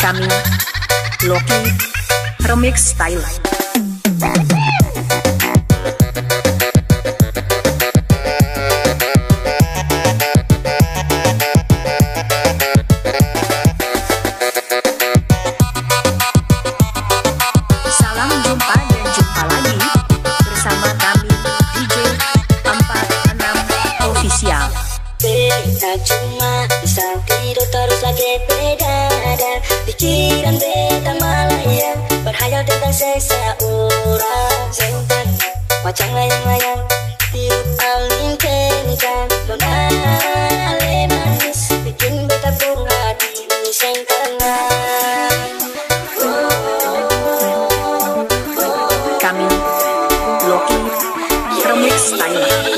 Kami Loki Remix Style. Salam jumpa dan jumpa lagi bersama kami DJ 46 Official. Beta cuma bisa tidur terus lagi beda-beda. Pikiran beta melayang, berhayal tentang seseorang. Sentak wajah layang-layang, tiup angin kencang. Nona ale manis, bikin beta bunga di sengkang. Kami Loki Remix Style.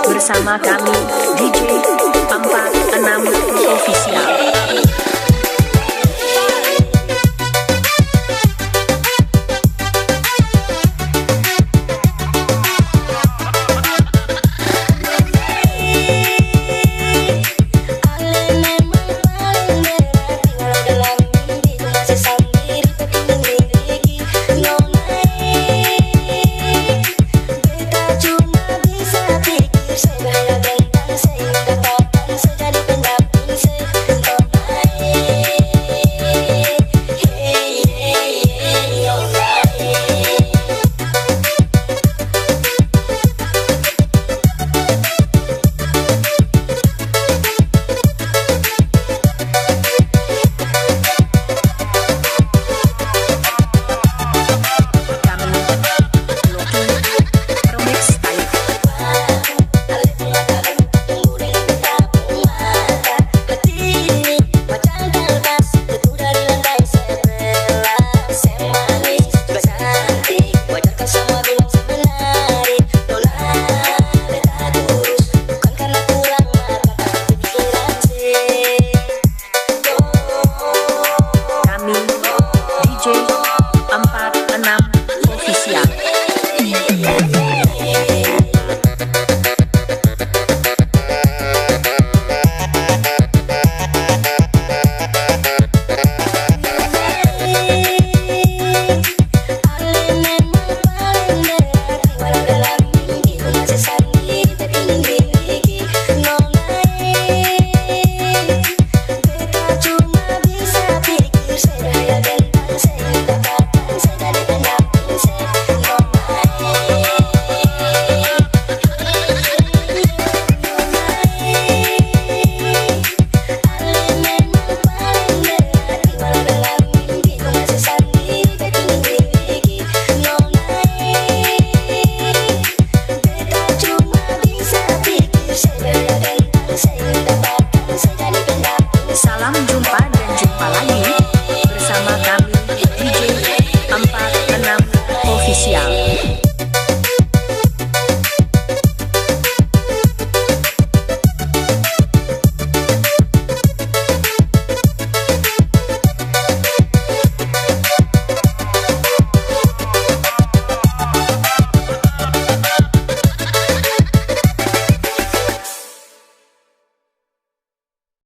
Bersama kami DJ 46 Official. DJ 46 Official.